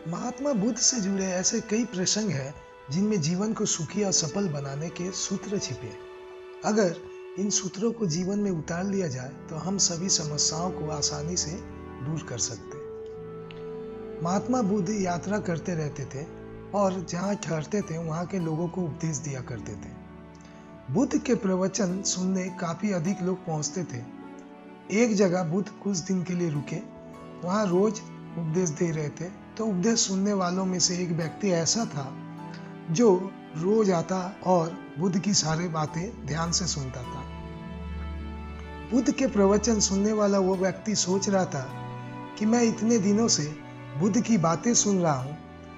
महात्मा बुद्ध से जुड़े ऐसे कई प्रसंग हैं जिनमें जीवन को सुखी और सफल बनाने के सूत्र छिपे। अगर इन सूत्रों को जीवन में उतार लिया जाए तो हम सभी समस्याओं को आसानी से दूर कर सकते हैं। महात्मा बुद्ध यात्रा करते रहते थे और जहाँ ठहरते थे वहाँ के लोगों को उपदेश दिया करते थे। बुद्ध के प्रवचन सुनने काफी अधिक लोग पहुँचते थे। एक जगह बुद्ध कुछ दिन के लिए रुके, वहाँ रोज उपदेश दे रहे थे। तो उपदेश सुनने वालों में से एक व्यक्ति ऐसा था जो रोज आता और बुद्ध की सारी बातें ध्यान से सुनता था। बुद्ध के प्रवचन सुनने वाला वो व्यक्ति सोच रहा था कि मैं इतने दिनों से बुद्ध की बातें सुन रहा हूँ,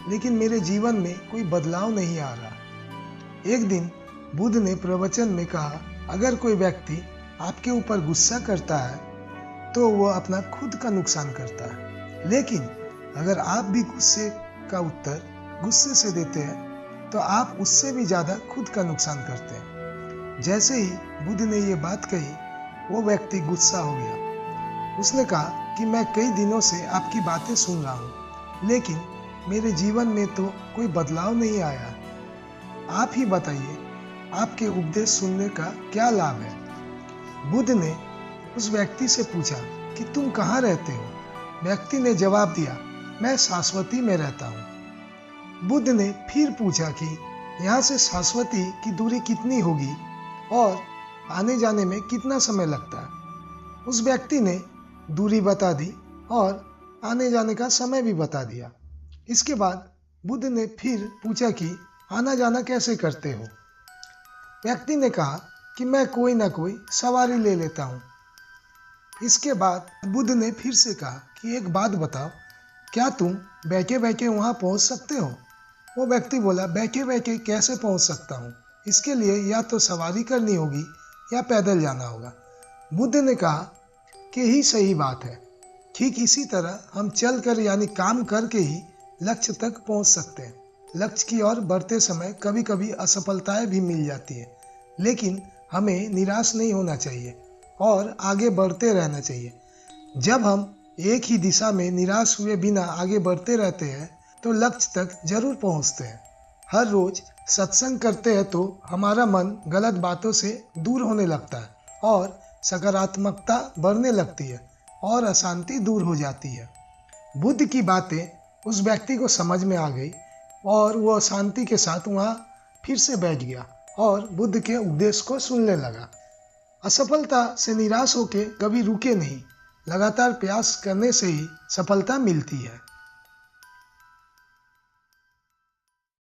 लेकिन मेरे जीवन में कोई बदलाव नहीं आ रहा। एक दिन बुद्ध ने प्रवचन में कहा, अगर कोई व्यक्ति आपके ऊपर गुस्सा करता है तो वो अपना खुद का नुकसान करता है, लेकिन अगर आप भी गुस्से का उत्तर गुस्से से देते हैं तो आप उससे भी ज्यादा खुद का नुकसान करते हैं। जैसे ही बुद्ध ने ये बात कही, वो व्यक्ति गुस्सा हो गया। उसने कहा कि मैं कई दिनों से आपकी बातें सुन रहा हूँ, लेकिन मेरे जीवन में तो कोई बदलाव नहीं आया। आप ही बताइए, आपके उपदेश सुनने का क्या लाभ है? बुद्ध ने उस व्यक्ति से पूछा कि तुम कहाँ रहते हो? व्यक्ति ने जवाब दिया, मैं शाश्वती में रहता हूँ। बुद्ध ने फिर पूछा कि यहाँ से शाश्वती की दूरी कितनी होगी और आने जाने में कितना समय लगता है? उस व्यक्ति ने दूरी बता दी और आने जाने का समय भी बता दिया। इसके बाद बुद्ध ने फिर पूछा कि आना जाना कैसे करते हो? व्यक्ति ने कहा कि मैं कोई ना कोई सवारी ले लेता हूँ। इसके बाद बुद्ध ने फिर से कहा कि एक बात बताओ, क्या तुम बैठे बैठे वहां पहुंच सकते हो? वो व्यक्ति बोला, बैठे बैठे कैसे पहुंच सकता हूँ? इसके लिए या तो सवारी करनी होगी या पैदल जाना होगा। बुद्ध ने कहा कि ही सही बात है। ठीक इसी तरह हम चल कर यानी काम करके ही लक्ष्य तक पहुंच सकते हैं। लक्ष्य की ओर बढ़ते समय कभी कभी असफलताएं भी मिल जाती है, लेकिन हमें निराश नहीं होना चाहिए और आगे बढ़ते रहना चाहिए। जब हम एक ही दिशा में निराश हुए बिना आगे बढ़ते रहते हैं तो लक्ष्य तक जरूर पहुंचते हैं। हर रोज सत्संग करते हैं तो हमारा मन गलत बातों से दूर होने लगता है और सकारात्मकता बढ़ने लगती है और अशांति दूर हो जाती है। बुद्ध की बातें उस व्यक्ति को समझ में आ गई और वो शांति के साथ वहाँ फिर से बैठ गया और बुद्ध के उपदेश को सुनने लगा। असफलता से निराश होकर कभी रुके नहीं, लगातार प्रयास करने से ही सफलता मिलती है।